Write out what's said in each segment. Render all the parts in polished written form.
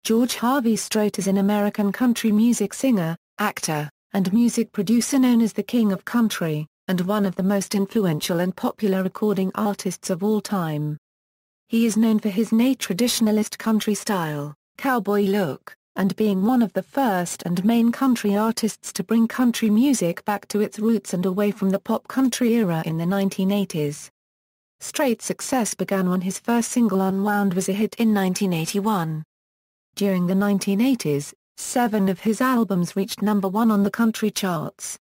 George Harvey Strait is an American country music singer, actor, and music producer known as the King of Country, and one of the most influential and popular recording artists of all time. He is known for his neotraditionalist country style, cowboy look, and being one of the first and main country artists to bring country music back to its roots and away from the pop country era in the 1980s. Strait's success began when his first single Unwound was a hit in 1981. During the 1980s, 7 of his albums reached #1 on the country charts.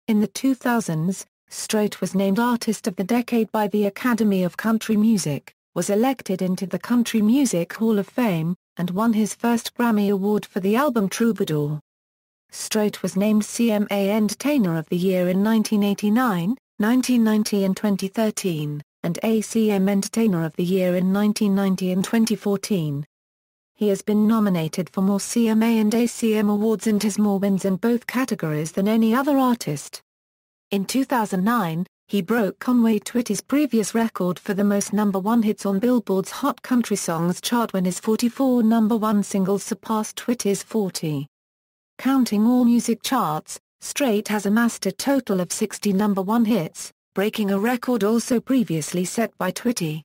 In the 2000s, Strait was named Artist of the Decade by the Academy of Country Music, was elected into the Country Music Hall of Fame, and won his first Grammy Award for the album Troubadour. Strait was named CMA Entertainer of the Year in 1989, 1990 and 2013, and ACM Entertainer of the Year in 1990 and 2014. He has been nominated for more CMA and ACM awards and has more wins in both categories than any other artist. In 2009, he broke Conway Twitty's previous record for the most #1 hits on Billboard's Hot Country Songs chart when his 44 #1 singles surpassed Twitty's 40. Counting all music charts, Strait has amassed a total of 60 #1 hits, breaking a record also previously set by Twitty.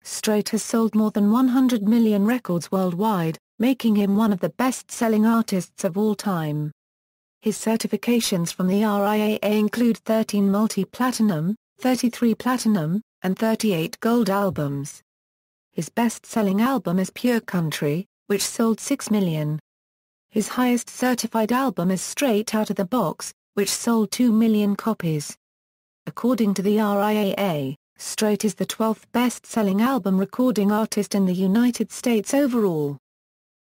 Strait has sold more than 100 million records worldwide, making him one of the best-selling artists of all time. His certifications from the RIAA include 13 multi-platinum, 33 platinum, and 38 gold albums. His best-selling album is Pure Country, which sold 6 million. His highest certified album is Straight Outta the Box, which sold 2 million copies. According to the RIAA, Strait is the 12th best-selling album recording artist in the United States overall.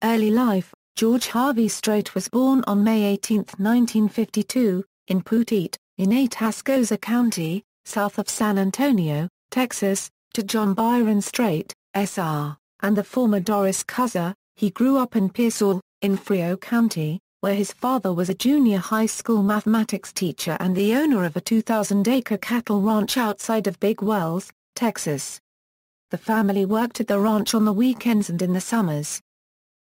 Early life: George Harvey Strait was born on May 18, 1952, in Petite, in Atascosa County, south of San Antonio, Texas, to John Byron Strait, Sr., and the former Doris Cuza. He grew up in Pearsall, in Frio County, where his father was a junior high school mathematics teacher and the owner of a 2,000-acre cattle ranch outside of Big Wells, Texas. The family worked at the ranch on the weekends and in the summers.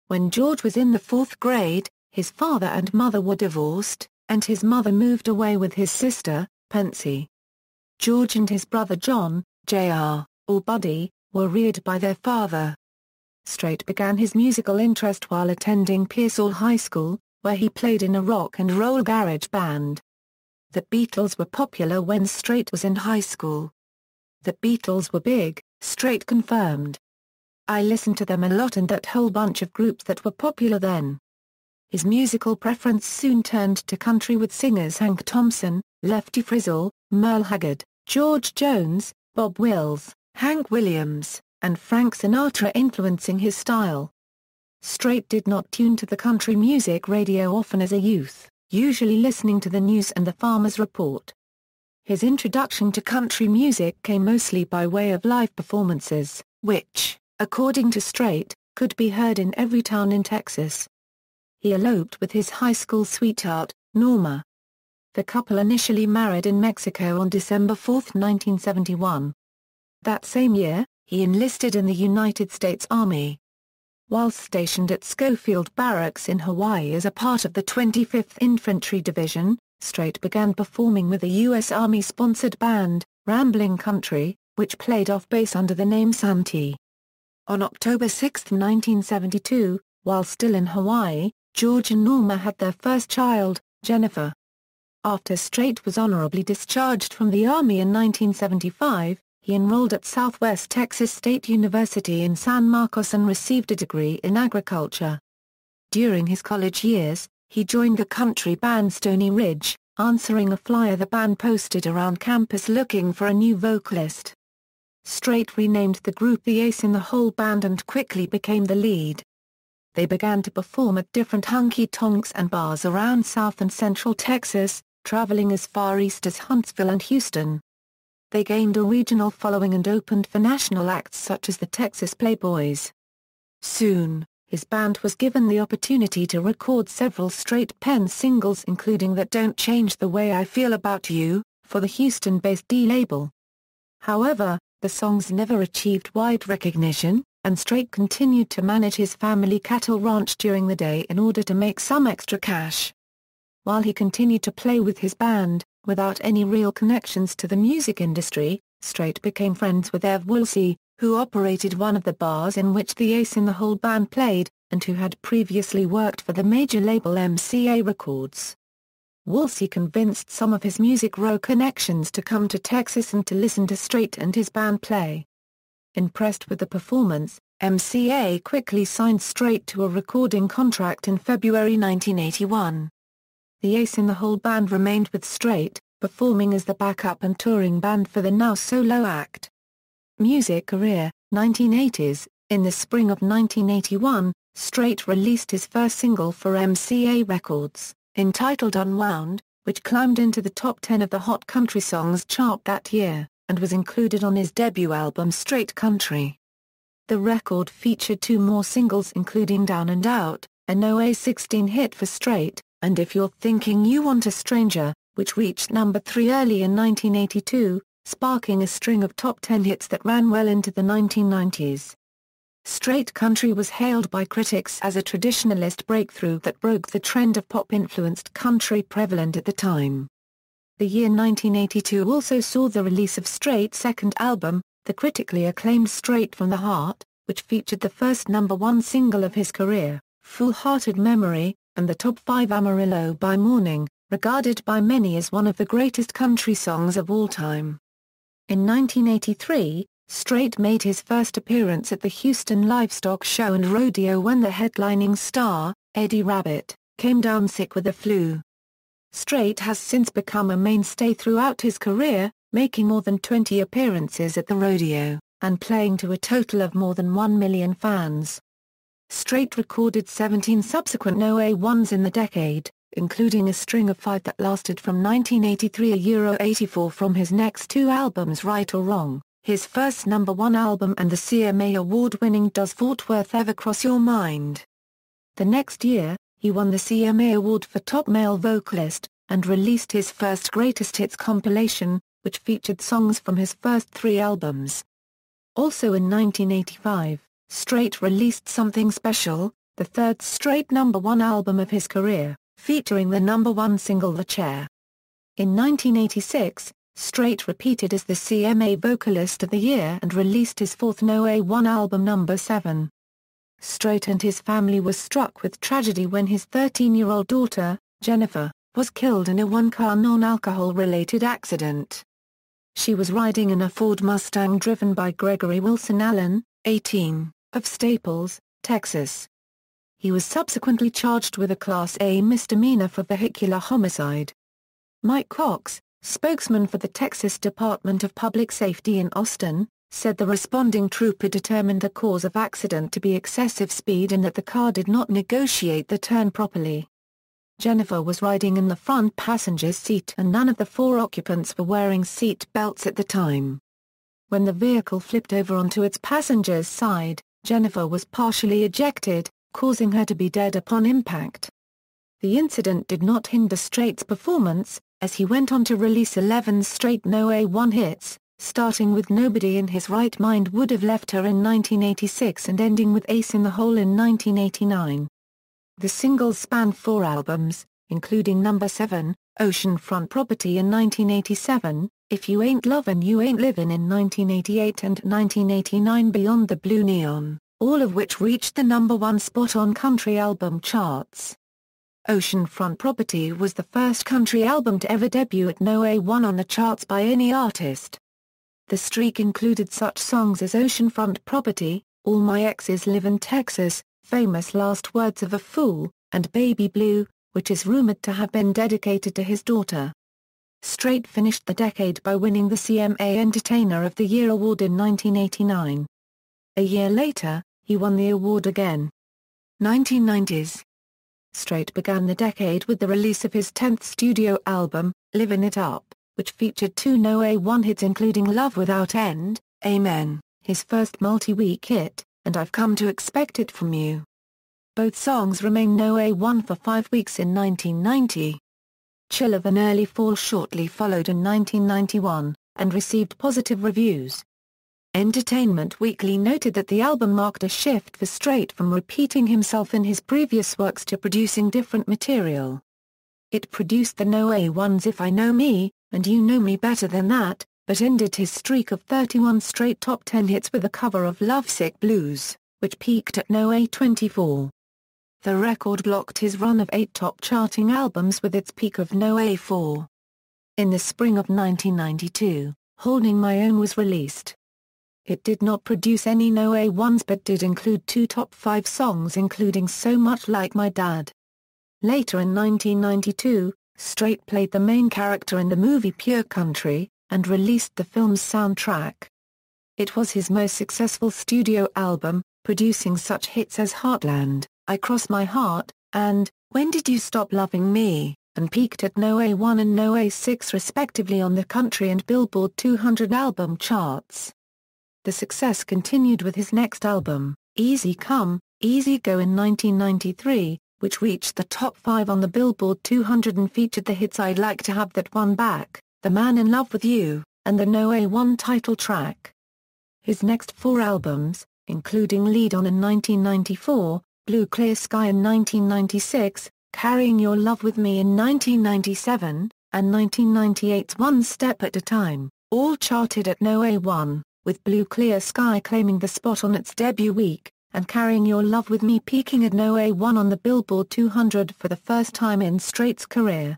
When George was in the 4th grade, his father and mother were divorced, and his mother moved away with his sister, Pansy. George and his brother John, Jr., or Buddy, were reared by their father. Strait began his musical interest while attending Pearsall High School, where he played in a rock and roll garage band. The Beatles were popular when Strait was in high school. The Beatles were big, Strait confirmed. I listened to them a lot and that whole bunch of groups that were popular then. His musical preference soon turned to country with singers Hank Thompson, Lefty Frizzle, Merle Haggard, George Jones, Bob Wills, Hank Williams, and Frank Sinatra influencing his style. Strait did not tune to the country music radio often as a youth, usually listening to the news and the Farmer's Report. His introduction to country music came mostly by way of live performances, which, according to Strait, could be heard in every town in Texas. He eloped with his high school sweetheart, Norma. The couple initially married in Mexico on December 4, 1971. That same year, he enlisted in the United States Army. While stationed at Schofield Barracks in Hawaii as a part of the 25th Infantry Division, Strait began performing with a U.S. Army-sponsored band, Rambling Country, which played off-base under the name Santee. On October 6, 1972, while still in Hawaii, George and Norma had their first child, Jennifer. After Strait was honorably discharged from the Army in 1975, he enrolled at Southwest Texas State University in San Marcos and received a degree in agriculture. During his college years, he joined the country band Stony Ridge, answering a flyer the band posted around campus looking for a new vocalist. Strait renamed the group the Ace in the Hole Band and quickly became the lead. They began to perform at different honky-tonks and bars around South and Central Texas, traveling as far east as Huntsville and Houston. They gained a regional following and opened for national acts such as the Texas Playboys. Soon, his band was given the opportunity to record several Strait-pen singles including That Don't Change the Way I Feel About You, for the Houston-based D label. However, the songs never achieved wide recognition, and Strait continued to manage his family cattle ranch during the day in order to make some extra cash. While he continued to play with his band, without any real connections to the music industry, Strait became friends with Ev Woolsey, who operated one of the bars in which the Ace in the Hole band played, and who had previously worked for the major label MCA Records. Woolsey convinced some of his Music Row connections to come to Texas and to listen to Strait and his band play. Impressed with the performance, MCA quickly signed Strait to a recording contract in February 1981. The Ace in the Hole band remained with Strait, performing as the backup and touring band for the now solo act. Music career, 1980s. In the spring of 1981, Strait released his first single for MCA Records, entitled Unwound, which climbed into the top 10 of the Hot Country Songs chart that year, and was included on his debut album Straight Country. The record featured two more singles including Down and Out, a No. 16 hit for Strait, and If You're Thinking You Want a Stranger, which reached number 3 early in 1982, sparking a string of top 10 hits that ran well into the 1990s. Straight Country was hailed by critics as a traditionalist breakthrough that broke the trend of pop-influenced country prevalent at the time. The year 1982 also saw the release of Strait's second album, the critically acclaimed Straight from the Heart, which featured the first #1 single of his career, Full-Hearted Memory, and the top 5 Amarillo by Morning, regarded by many as one of the greatest country songs of all time. In 1983, Strait made his first appearance at the Houston Livestock Show and Rodeo when the headlining star, Eddie Rabbitt, came down sick with the flu. Strait has since become a mainstay throughout his career, making more than 20 appearances at the rodeo, and playing to a total of more than 1 million fans. Strait recorded 17 subsequent No. 1s in the decade, including a string of 5 that lasted from 1983 to 84 from his next two albums Right or Wrong, his first #1 album, and the CMA award-winning Does Fort Worth Ever Cross Your Mind? The next year, he won the CMA Award for Top Male Vocalist, and released his first Greatest Hits compilation, which featured songs from his first 3 albums. Also in 1985, Strait released Something Special, the third straight #1 album of his career, featuring the #1 single The Chair. In 1986, Strait repeated as the CMA Vocalist of the Year and released his fourth No. 1 album #7. Strait and his family were struck with tragedy when his 13-year-old daughter, Jennifer, was killed in a one-car non-alcohol-related accident. She was riding in a Ford Mustang driven by Gregory Wilson Allen, 18, of Staples, Texas. He was subsequently charged with a Class A misdemeanor for vehicular homicide. Mike Cox, spokesman for the Texas Department of Public Safety in Austin, said the responding trooper determined the cause of accident to be excessive speed and that the car did not negotiate the turn properly. Jennifer was riding in the front passenger's seat and none of the 4 occupants were wearing seat belts at the time. When the vehicle flipped over onto its passenger's side, Jennifer was partially ejected, causing her to be dead upon impact. The incident did not hinder Strait's performance, as he went on to release 11 straight No. 1 hits, starting with Nobody in His Right Mind Would Have Left Her in 1986 and ending with Ace in the Hole in 1989. The singles spanned 4 albums, including number 7, Oceanfront Property in 1987, If You Ain't Lovin' You Ain't Livin' in 1988 and 1989 Beyond the Blue Neon, all of which reached the number 1 spot on country album charts. Oceanfront Property was the first country album to ever debut at No. 1 on the charts by any artist. The streak included such songs as Oceanfront Property, All My Exes Live in Texas, Famous Last Words of a Fool, and Baby Blue, which is rumored to have been dedicated to his daughter. Strait finished the decade by winning the CMA Entertainer of the Year award in 1989. A year later, he won the award again. 1990s. Strait began the decade with the release of his 10th studio album, Livin' It Up, which featured 2 No. 1 hits including Love Without End, Amen, his first multi-week hit, and I've Come to Expect It From You. Both songs remained No. 1 for 5 weeks in 1990. Chill of an Early Fall shortly followed in 1991, and received positive reviews. Entertainment Weekly noted that the album marked a shift for Strait from repeating himself in his previous works to producing different material. It produced the No. 1's If I Know Me, and You Know Me Better Than That, but ended his streak of 31 straight top 10 hits with a cover of Lovesick Blues, which peaked at No. 24. The record blocked his run of 8 top charting albums with its peak of No. 4. In the spring of 1992, Holding My Own was released. It did not produce any No. 1's but did include 2 top 5 songs including So Much Like My Dad. Later in 1992, Strait played the main character in the movie Pure Country, and released the film's soundtrack. It was his most successful studio album, producing such hits as Heartland, I Cross My Heart, and When Did You Stop Loving Me, and peaked at No. 1 and No. 6 respectively on the country and Billboard 200 album charts. The success continued with his next album, Easy Come, Easy Go in 1993, which reached the top 5 on the Billboard 200 and featured the hits I'd Like to Have That One Back, The Man in Love with You, and the No. 1 title track. His next 4 albums, including Lead On in 1994, Blue Clear Sky in 1996, Carrying Your Love With Me in 1997, and 1998's One Step at a Time, all charted at No. 1, with Blue Clear Sky claiming the spot on its debut week, and Carrying Your Love With Me peaking at No. 1 on the Billboard 200 for the first time in Strait's career.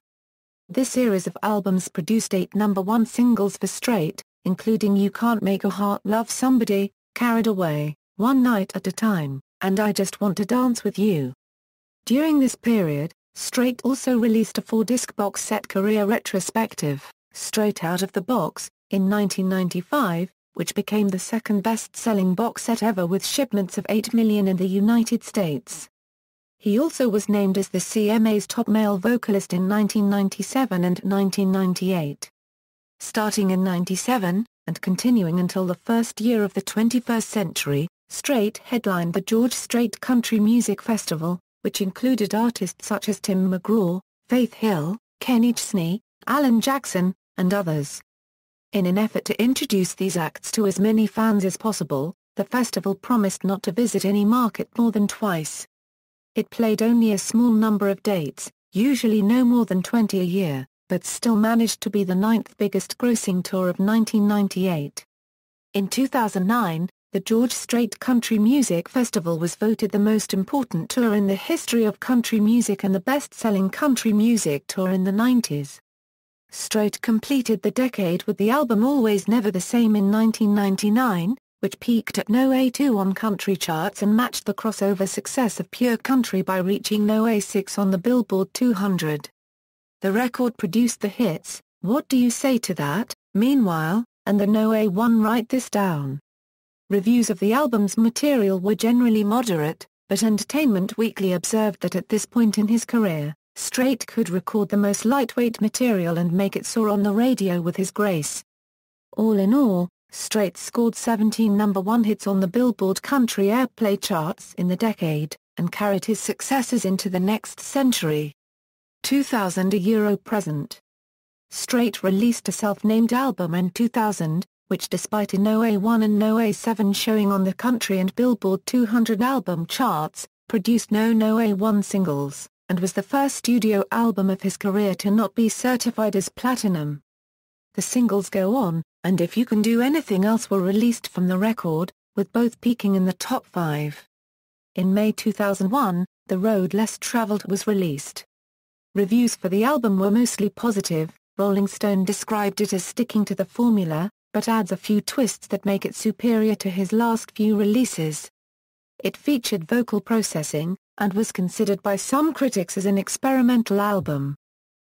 This series of albums produced 8 #1 singles for Strait, including You Can't Make a Heart Love Somebody, Carried Away, One Night at a Time, and I Just Want to Dance With You. During this period, Strait also released a 4-disc box set career retrospective, Straight Out of the Box, in 1995, which became the second best-selling box set ever with shipments of 8 million in the United States. He also was named as the CMA's top male vocalist in 1997 and 1998. Starting in '97, and continuing until the first year of the 21st century, Strait headlined the George Strait Country Music Festival, which included artists such as Tim McGraw, Faith Hill, Kenny Chesney, Alan Jackson, and others. In an effort to introduce these acts to as many fans as possible, the festival promised not to visit any market more than twice. It played only a small number of dates, usually no more than 20 a year, but still managed to be the 9th biggest grossing tour of 1998. In 2009, the George Strait Country Music Festival was voted the most important tour in the history of country music and the best-selling country music tour in the 90s. Strait completed the decade with the album Always Never the Same in 1999, which peaked at No. 2 on country charts and matched the crossover success of Pure Country by reaching No. 6 on the Billboard 200. The record produced the hits, What Do You Say to That, Meanwhile, and the No. 1 Write This Down. Reviews of the album's material were generally moderate, but Entertainment Weekly observed that at this point in his career, Strait could record the most lightweight material and make it soar on the radio with his grace. All in all, Strait scored 17 #1 hits on the Billboard Country Airplay charts in the decade, and carried his successes into the next century. 2000 present. Strait released a self-named album in 2000, which despite a No. 1 and No. 7 showing on the country and Billboard 200 album charts, produced no No. 1 singles, and was the first studio album of his career to not be certified as platinum. The singles Go On, and If You Can Do Anything Else were released from the record, with both peaking in the top 5. In May 2001, The Road Less Traveled was released. Reviews for the album were mostly positive. Rolling Stone described it as sticking to the formula, but adds a few twists that make it superior to his last few releases. It featured vocal processing, and was considered by some critics as an experimental album.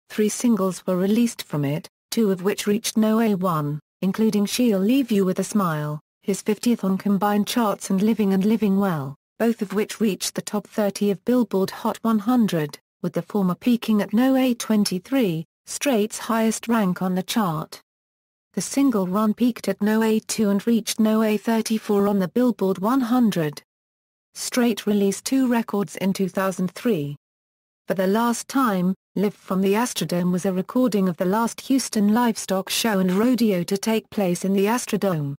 3 singles were released from it, 2 of which reached No. 1, including She'll Leave You With a Smile, his 50th on combined charts, and Living Well, both of which reached the top 30 of Billboard Hot 100, with the former peaking at No. 23, Strait's highest rank on the chart. The single run peaked at No. 2 and reached No. 34 on the Billboard 100. Strait released 2 records in 2003. For the Last Time, Live from the Astrodome was a recording of the last Houston livestock show and rodeo to take place in the Astrodome.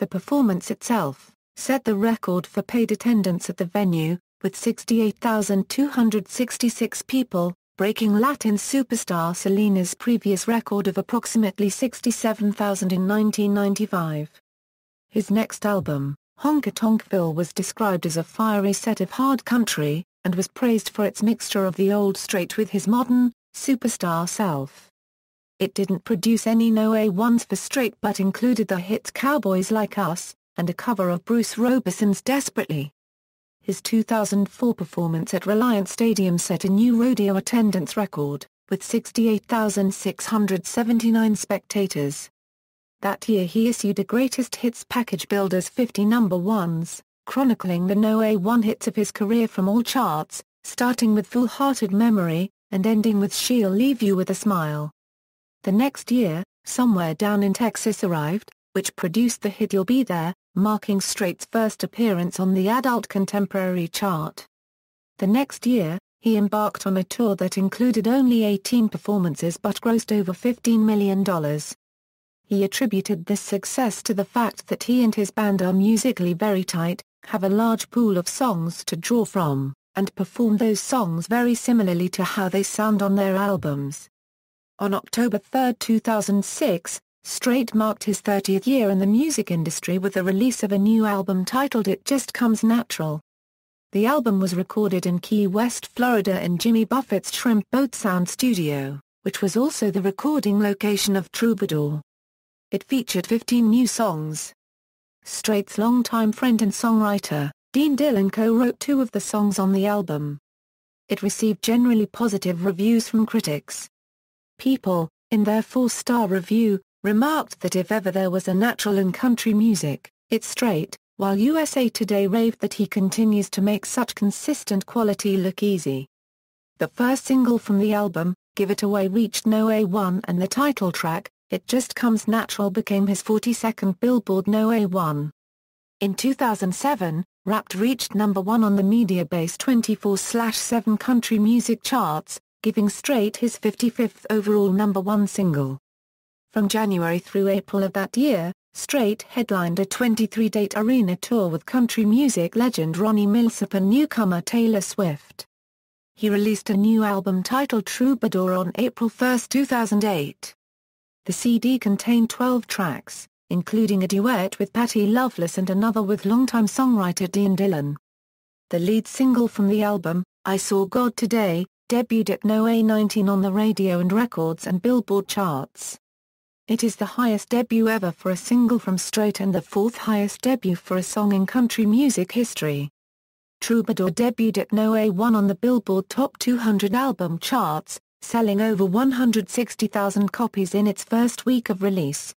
The performance itself set the record for paid attendance at the venue, with 68,266 people, breaking Latin superstar Selena's previous record of approximately 67,000 in 1995. His next album, Honky Tonkville, was described as a fiery set of hard country, and was praised for its mixture of the old Strait with his modern, superstar self. It didn't produce any No. 1s for Strait but included the hits Cowboys Like Us, and a cover of Bruce Robison's Desperately. His 2004 performance at Reliance Stadium set a new rodeo attendance record, with 68,679 spectators. That year he issued a greatest hits package billed as 50 number ones, chronicling the No. 1 hits of his career from all charts, starting with Full-Hearted Memory, and ending with She'll Leave You With a Smile. The next year, Somewhere Down in Texas arrived, which produced the hit You'll Be There, marking Strait's first appearance on the adult contemporary chart. The next year, he embarked on a tour that included only 18 performances but grossed over $15 million. He attributed this success to the fact that he and his band are musically very tight, have a large pool of songs to draw from, and perform those songs very similarly to how they sound on their albums. On October 3, 2006, Strait marked his 30th year in the music industry with the release of a new album titled It Just Comes Natural. The album was recorded in Key West, Florida in Jimmy Buffett's Shrimp Boat Sound Studio, which was also the recording location of Troubadour. It featured 15 new songs. Strait's longtime friend and songwriter, Dean Dillon, co-wrote 2 of the songs on the album. It received generally positive reviews from critics. People, in their 4-star review, remarked that if ever there was a natural in country music, it's Strait, while USA Today raved that he continues to make such consistent quality look easy. The first single from the album, Give It Away, reached No. 1 and the title track, It Just Comes Natural, became his 42nd Billboard No. 1. In 2007, Wrapped reached number 1 on the Mediabase 24/7 country music charts, giving Strait his 55th overall number 1 single. From January through April of that year, Strait headlined a 23-date arena tour with country music legend Ronnie Milsap and newcomer Taylor Swift. He released a new album titled Troubadour on April 1, 2008. The CD contained 12 tracks, including a duet with Patty Loveless and another with longtime songwriter Dean Dillon. The lead single from the album, I Saw God Today, debuted at No. 19 on the radio and records and Billboard charts. It is the highest debut ever for a single from Strait and the 4th highest debut for a song in country music history. Troubadour debuted at No. 1 on the Billboard Top 200 album charts, selling over 160,000 copies in its first week of release.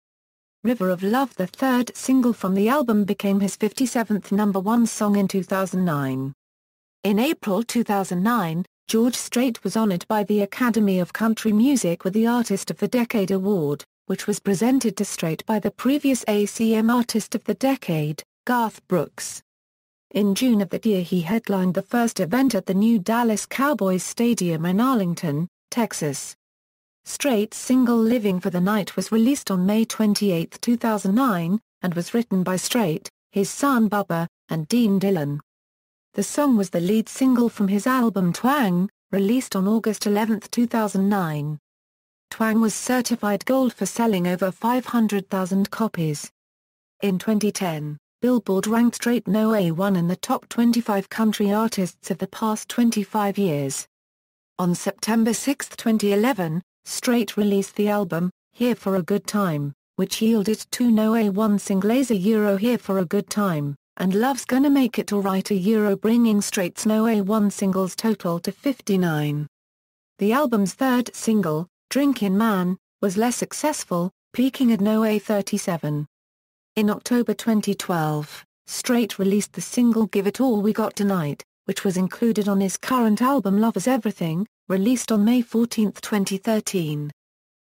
River of Love, the 3rd single from the album, became his 57th number 1 song in 2009. In April 2009, George Strait was honored by the Academy of Country Music with the Artist of the Decade Award, which was presented to Strait by the previous ACM Artist of the Decade, Garth Brooks. In June of that year he headlined the first event at the new Dallas Cowboys Stadium in Arlington, Texas. Strait's single Living for the Night was released on May 28, 2009, and was written by Strait, his son Bubba, and Dean Dillon. The song was the lead single from his album Twang, released on August 11, 2009. Twang was certified gold for selling over 500,000 copies. In 2010, Billboard ranked Strait No. 1 in the top 25 country artists of the past 25 years. On September 6, 2011, Strait released the album, Here for a Good Time, which yielded 2 No. 1 singles, Here for a Good Time, and Love's Gonna Make It Alright, bringing Strait's No. 1 singles total to 59. The album's 3rd single, Drinkin' Man, was less successful, peaking at No. 37. In October 2012, Strait released the single Give It All We Got Tonight, which was included on his current album Love Is Everything, released on May 14, 2013.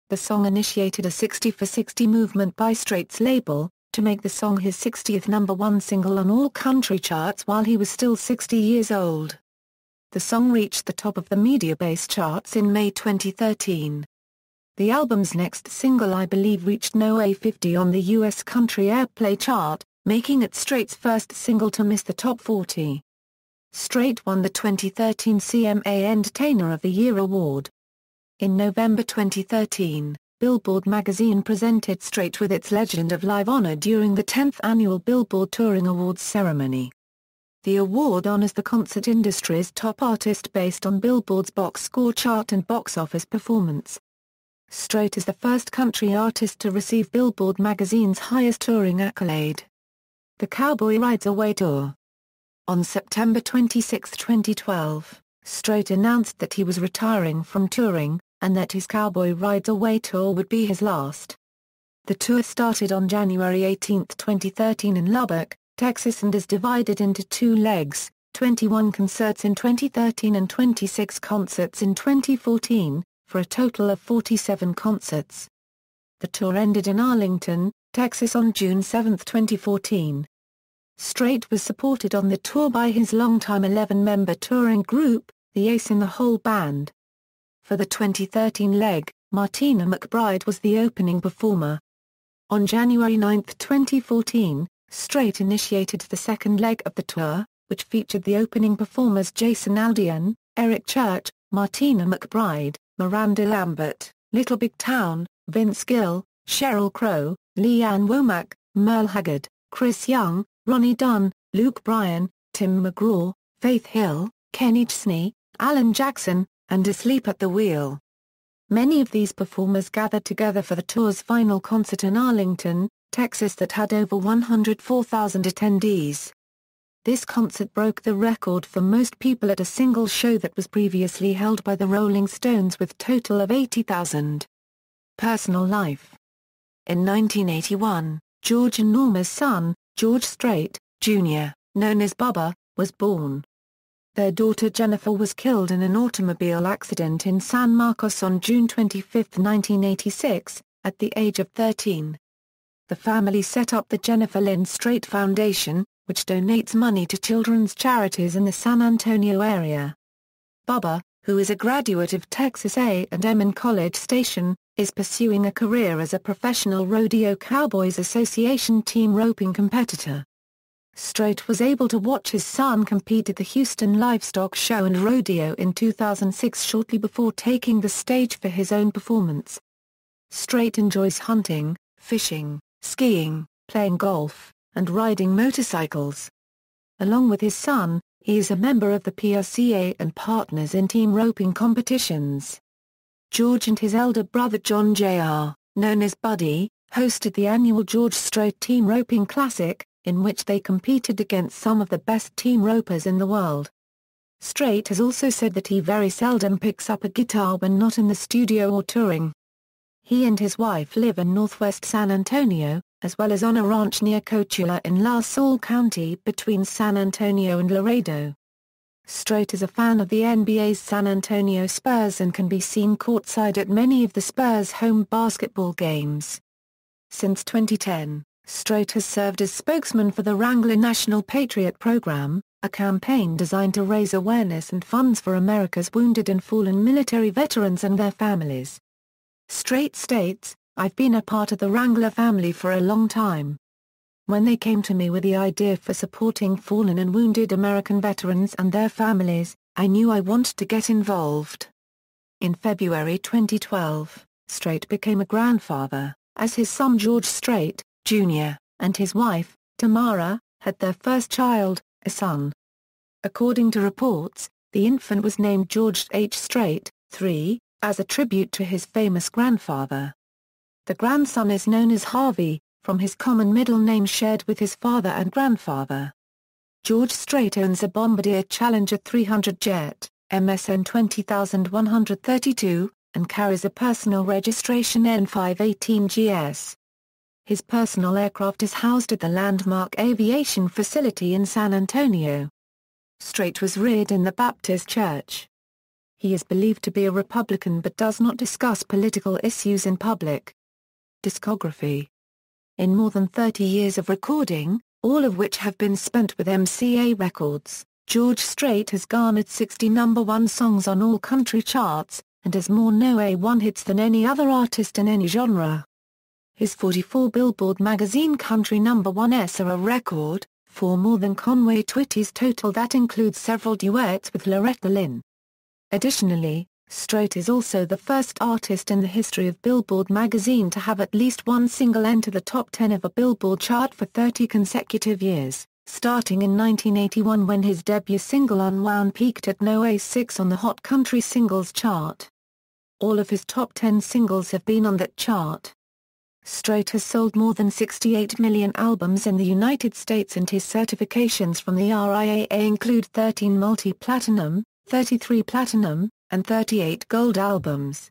The song initiated a 60 for 60 movement by Strait's label, to make the song his 60th number 1 single on all country charts while he was still 60 years old. The song reached the top of the Mediabase charts in May 2013. The album's next single I Believe reached no. 50 on the US Country Airplay chart, making it Strait's first single to miss the top 40. Strait won the 2013 CMA Entertainer of the Year award. In November 2013, Billboard magazine presented Strait with its Legend of Live honor during the 10th annual Billboard Touring Awards ceremony. The award honors the concert industry's top artist based on Billboard's box score chart and box office performance. Strait is the first country artist to receive Billboard magazine's highest touring accolade, the Cowboy Rides Away Tour. On September 26, 2012, Strait announced that he was retiring from touring, and that his Cowboy Rides Away Tour would be his last. The tour started on January 18, 2013 in Lubbock, Texas and is divided into 2 legs, 21 concerts in 2013 and 26 concerts in 2014, for a total of 47 concerts. The tour ended in Arlington, Texas on June 7, 2014. Strait was supported on the tour by his longtime 11-member touring group, the Ace in the Hole Band. For the 2013 leg, Martina McBride was the opening performer. On January 9, 2014, Strait initiated the second leg of the tour, which featured the opening performers Jason Aldean, Eric Church, Martina McBride, Miranda Lambert, Little Big Town, Vince Gill, Sheryl Crow, Leanne Womack, Merle Haggard, Chris Young, Ronnie Dunn, Luke Bryan, Tim McGraw, Faith Hill, Kenny Chesney, Alan Jackson, and Asleep at the Wheel. Many of these performers gathered together for the tour's final concert in Arlington, Texas that had over 104,000 attendees. This concert broke the record for most people at a single show that was previously held by the Rolling Stones with total of 80,000. Personal life. In 1981, George and Norma's son, George Strait, Jr., known as Bubba, was born. Their daughter Jennifer was killed in an automobile accident in San Marcos on June 25, 1986, at the age of 13. The family set up the Jennifer Lynn Strait Foundation, which donates money to children's charities in the San Antonio area. Bubba, who is a graduate of Texas A&M in College Station, is pursuing a career as a professional Rodeo Cowboys Association team roping competitor. Strait was able to watch his son compete at the Houston Livestock Show and Rodeo in 2006 shortly before taking the stage for his own performance. Strait enjoys hunting, fishing, skiing, playing golf, and riding motorcycles. Along with his son, he is a member of the PRCA and partners in team roping competitions. George and his elder brother John Jr., known as Buddy, hosted the annual George Strait Team Roping Classic, in which they competed against some of the best team ropers in the world. Strait has also said that he very seldom picks up a guitar when not in the studio or touring. He and his wife live in northwest San Antonio, as well as on a ranch near Coachella in La Salle County between San Antonio and Laredo. Strait is a fan of the NBA's San Antonio Spurs and can be seen courtside at many of the Spurs' home basketball games. Since 2010, Strait has served as spokesman for the Wrangler National Patriot Program, a campaign designed to raise awareness and funds for America's wounded and fallen military veterans and their families. Strait states, "I've been a part of the Wrangler family for a long time. When they came to me with the idea for supporting fallen and wounded American veterans and their families, I knew I wanted to get involved." In February 2012, Strait became a grandfather, as his son George Strait, Jr., and his wife, Tamara, had their first child, a son. According to reports, the infant was named George H. Strait, III, as a tribute to his famous grandfather. The grandson is known as Harvey, from his common middle name shared with his father and grandfather. George Strait owns a Bombardier Challenger 300 jet, MSN 20132, and carries a personal registration N518GS. His personal aircraft is housed at the Landmark Aviation Facility in San Antonio. Strait was reared in the Baptist Church. He is believed to be a Republican but does not discuss political issues in public. Discography. In more than 30 years of recording, all of which have been spent with MCA Records, George Strait has garnered 60 #1 songs on all country charts, and has more No. 1 hits than any other artist in any genre. His 44 Billboard magazine country #1s are a record, 4 more than Conway Twitty's total that includes several duets with Loretta Lynn. Additionally, Strait is also the first artist in the history of Billboard magazine to have at least one single enter the top 10 of a Billboard chart for 30 consecutive years, starting in 1981 when his debut single Unwound peaked at No. 6 on the Hot Country Singles chart. All of his top 10 singles have been on that chart. Strait has sold more than 68 million albums in the United States and his certifications from the RIAA include 13 multi-platinum, 33 platinum, and 38 gold albums.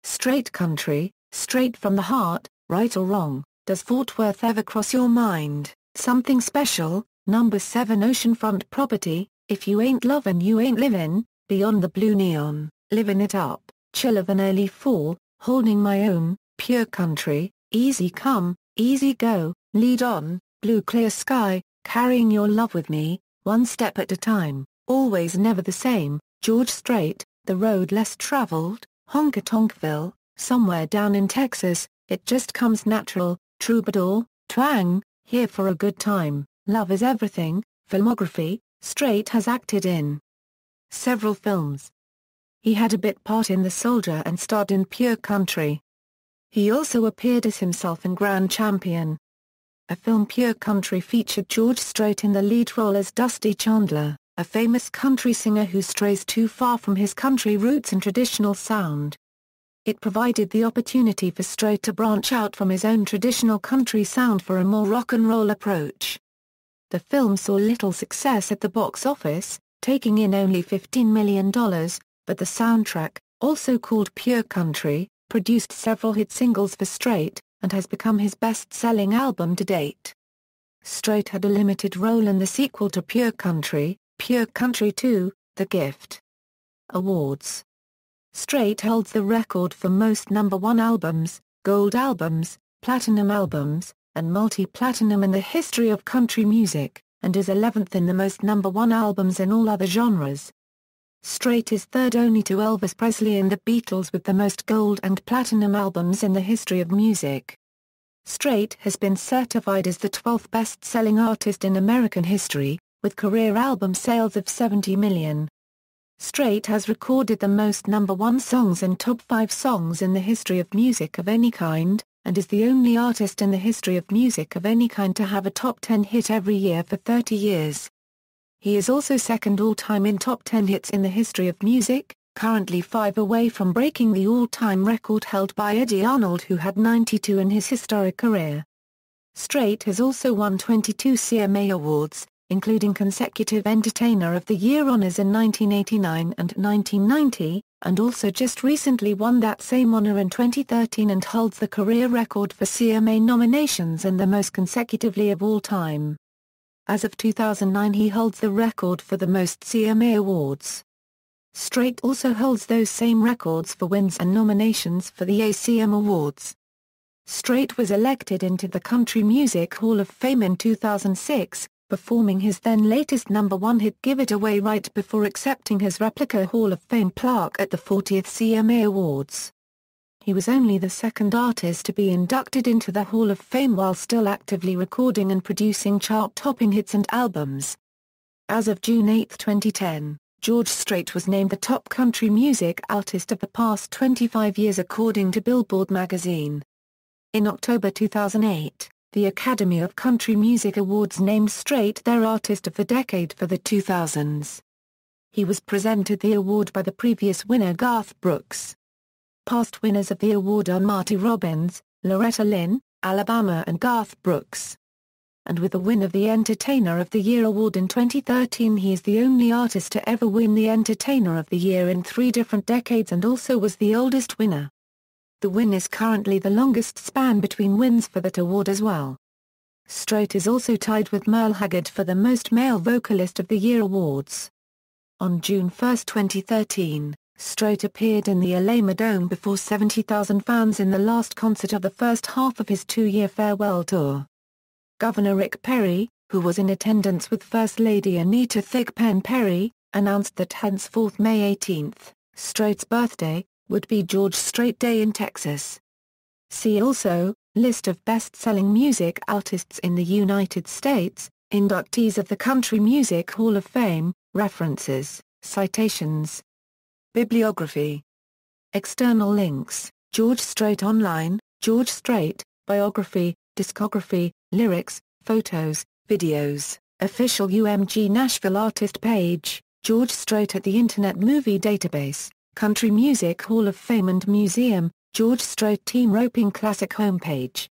Strait Country, Straight from the Heart, Right or Wrong, Does Fort Worth Ever Cross Your Mind, Something Special, Number 7 Oceanfront Property, If You Ain't Lovin' You Ain't Livin', Beyond the Blue Neon, Livin' It Up, Chill of an Early Fall, Holding My Own, Pure Country, Easy Come, Easy Go, Lead On, Blue Clear Sky, Carrying Your Love With Me, One Step at a Time, Always Never the Same, George Strait, The Road Less Traveled, Honka Tonkville, Somewhere Down in Texas, It Just Comes Natural, Troubadour, Twang, Here for a Good Time, Love Is Everything. Filmography: Strait has acted in several films. He had a bit part in The Soldier and starred in Pure Country. He also appeared as himself in Grand Champion. A film Pure Country featured George Strait in the lead role as Dusty Chandler, a famous country singer who strays too far from his country roots and traditional sound. It provided the opportunity for Strait to branch out from his own traditional country sound for a more rock and roll approach. The film saw little success at the box office, taking in only $15 million, but the soundtrack, also called Pure Country, produced several hit singles for Strait, and has become his best-selling album to date. Strait had a limited role in the sequel to Pure Country, Pure Country 2, The Gift. Awards. Strait holds the record for most #1 albums, gold albums, platinum albums, and multi-platinum in the history of country music, and is 11th in the most #1 albums in all other genres. Strait is third only to Elvis Presley and the Beatles with the most gold and platinum albums in the history of music. Strait has been certified as the 12th best-selling artist in American history, with career album sales of 70 million. Strait has recorded the most #1 songs and top 5 songs in the history of music of any kind, and is the only artist in the history of music of any kind to have a top 10 hit every year for 30 years. He is also second all-time in top 10 hits in the history of music, currently 5 away from breaking the all-time record held by Eddie Arnold who had 92 in his historic career. Strait has also won 22 CMA awards, including consecutive Entertainer of the Year honors in 1989 and 1990, and also just recently won that same honor in 2013 and holds the career record for CMA nominations and the most consecutively of all time. As of 2009 he holds the record for the most CMA awards. Strait also holds those same records for wins and nominations for the ACM Awards. Strait was elected into the Country Music Hall of Fame in 2006, performing his then latest #1 hit Give It Away right before accepting his replica Hall of Fame plaque at the 40th CMA Awards. He was only the second artist to be inducted into the Hall of Fame while still actively recording and producing chart-topping hits and albums. As of June 8, 2010, George Strait was named the top country music artist of the past 25 years according to Billboard magazine. In October 2008, the Academy of Country Music Awards named Strait their Artist of the Decade for the 2000s. He was presented the award by the previous winner Garth Brooks. Past winners of the award are Marty Robbins, Loretta Lynn, Alabama and Garth Brooks. And with the win of the Entertainer of the Year award in 2013 he is the only artist to ever win the Entertainer of the Year in 3 different decades and also was the oldest winner. The win is currently the longest span between wins for that award as well. Strait is also tied with Merle Haggard for the most Male Vocalist of the Year awards. On June 1, 2013, Strait appeared in the Alamo Dome before 70,000 fans in the last concert of the first half of his 2-year farewell tour. Governor Rick Perry, who was in attendance with First Lady Anita Thigpen Perry, announced that henceforth May 18, Strait's birthday, would be George Strait Day in Texas. See also, List of best-selling music artists in the United States, inductees of the Country Music Hall of Fame, references, citations. Bibliography. External links, George Strait Online, George Strait, Biography, Discography, Lyrics, Photos, Videos, Official UMG Nashville Artist Page, George Strait at the Internet Movie Database, Country Music Hall of Fame and Museum, George Strait Team Roping Classic Homepage.